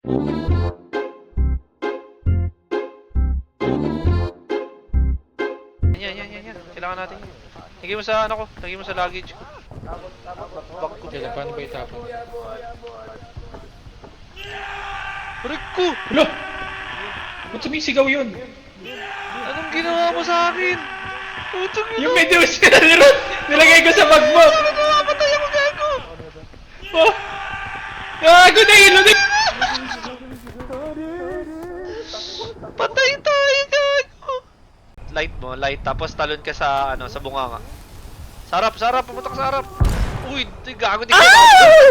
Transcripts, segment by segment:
Yan. Kailangan natin yan. Lagay mo sa ano ko. Lagay mo sa luggage ko. Bag ko. Kaya paano ba itapon? Rick ko! Hala! Ba't sumisigaw yun? Anong ginawa mo sa akin? Putong ina! Yung Medusa na nilagay ko sa bag mo! Patay ako, gago! Oh! Gago na yun! Patay tayo, gago! Light mo, light. Tapos talon ka sa, ano, sa bunganga. Sarap! Pumunta ka sa harap! Uy, gago, di ka patay!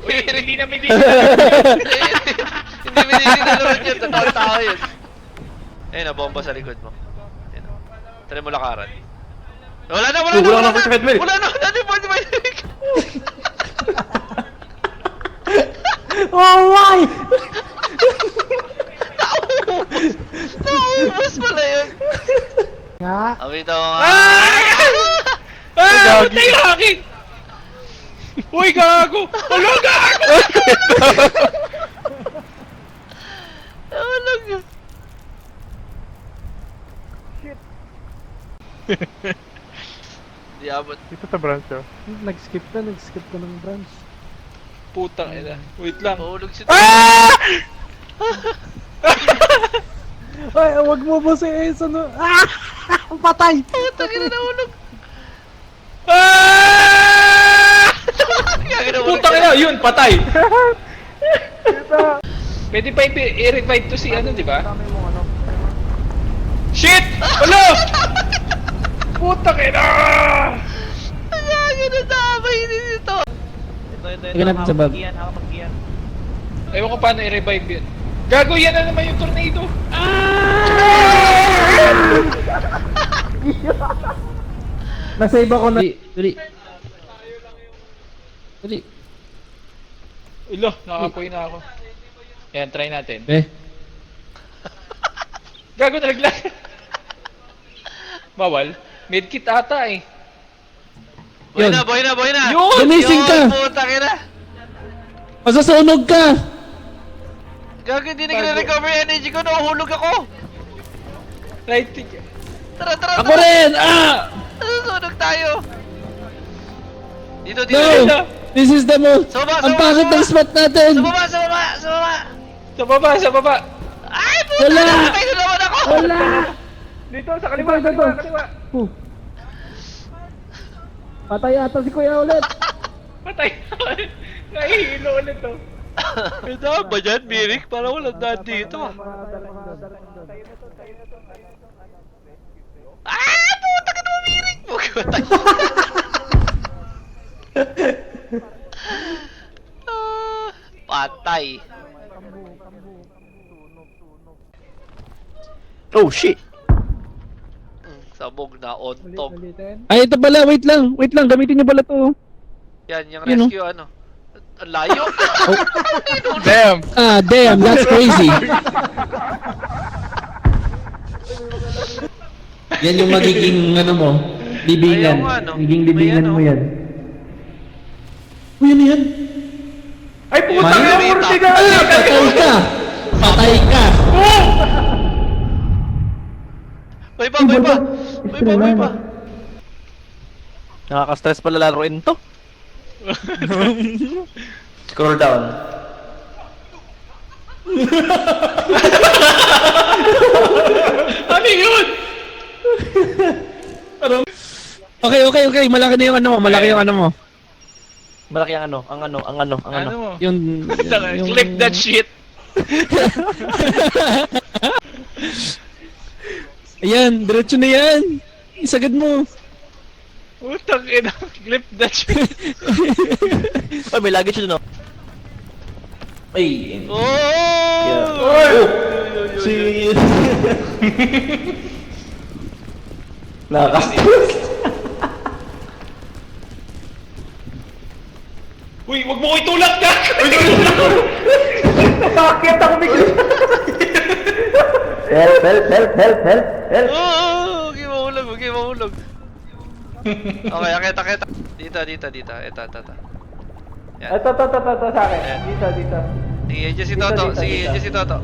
Hindi na may Hindi naman yun, tao yun. Ayun na, bomba sa likod mo. Ayun na. Try mo lakaran. Wala na! Wala na sa headway. Wala na! Di ba? Oh, why? Naubos pala yun! Nga. Awita mo nga! Patay na akin! Uy, gago! Hala, gago! Alam yun! Di abot. Dito sa branch oh. Nag-skip ka ng branch. Putang ina. Wait lang. Mahulog si Ay, wag mo ba si Ace ano? Patay! Putang ina, nahulog! Putang ina, yun, patay! Pwede pa i-revive to si ano, di ba? Shit! Alo! Putang ina! Gago na damay din ito! Ito natin sa bag. Ewan ko paano i-revive yun. Gago, yan na naman yung tornado! Nasave ako na. Dali. Ulo, nakakapoy na ako. Ayan, try natin. Gago, nalaglag! Bawal. Medkit ata eh. Buhay na! Yun! Gumising ka! Putang ina! Masasunog ka! Gago, hindi nagre-recover yung energy ko, nahuhulog ako! Right tick. Tara! Ako rin! Nasusunog tayo! Dito! No! This is the most... Sa baba, Ang pangit ng spot natin! Sa baba! Sa baba! Ay, puta! Wala! Napatay na naman ako! Wala! Dito, sa kaliwa! Patay ata si Kuya ulit! Patay! Nahihilo ulit to. Ito ba dyan, Mirik? Parang walang daan dito ah. Puta ka naman, Mirik! Huwag ka matay. Patay. Oh shit! Sabog na on top. Ay, ito pala, wait lang, gamitin niyo pala to. Yan, yung Yun, rescue ano. Ang layo. Damn! Damn, that's crazy. Yan yung magiging, ano mo, libingan. Ayaw nga, no? Magiging May libingan ano. mo yan. Uy, ano yan? Ay, puta May ka! rita. Murtiga! Patay ka! May pa. Nakaka-stress pala laruin to. Scroll down. Ano yun? Okay. Malaki na yung ano mo. Malaki ang ano. Ano mo? Yung Click that shit! Ayan, diretso na yan. Isagad mo. Putang ina! Clip that shit! Ay, may luggage doon, no? Ay. Oh! Oy! Si... Nakaka-stress. Uy, wag mo ko itulak ka! Bakit ako bigla? Help! Oh, okay, mahulog. nahulog. Okay, akita. Dito. Ito. Yan. Ito, sa akin. Ayan. Dito. Sige, dyan si Dito, Toto. dito, Sige, dito. dyan si Toto.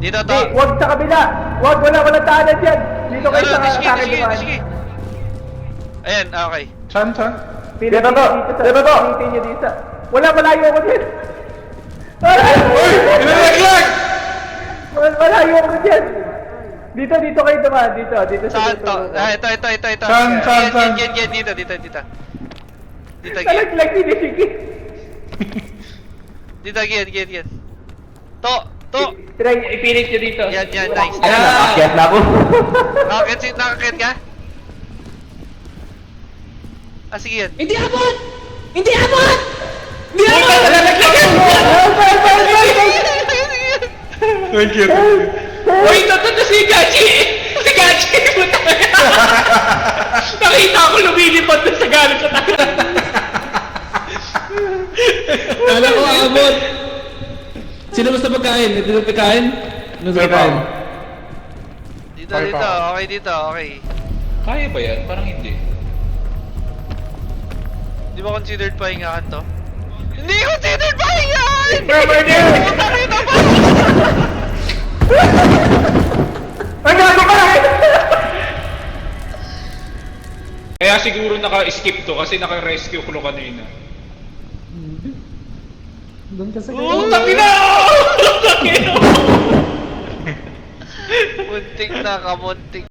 Dito, Hindi, to. wag sa kabila. Wag, wala tahanan dyan. Dito kayo Ano, sa akin dumaan. sige. Ayan, okay. Chan? Dito to. Pilitin nyo dito. Wala, malayo ako dyan. Uy! Inalaglag! Malayo ako dyan. Dito kayo dumaan. Dito Saan to? dulo. Ah, ito. Saan? Yan, dito. Dito, Gian. Nalaglag din eh, sige. Dito, Gian. To. Try, ipilit nyo dito. Yan, nice. Nakakyat na ako. Nakakit ka? Ah, sige yan. Hindi abot! Hindi abot! Thank you. Uy, totoo si Gachi! Si Gachi! Puta ka! Nakita ko lumilipad na sa galit sa tayo. Kala ko abot. Sino gusto pagkain? Ito yung pagkain? Ano gusto pagkain? Dito. Okay, dito. Okay. Kaya ba yan? Parang hindi. Di ba considered pahingahan to? Hindi considered pahingahan! Putang ina ba? Ang gago ka! Kaya siguro naka-skip to kasi naka-rescue ko kanina. Doon kasi Putang ina! Muntik na kamuntik.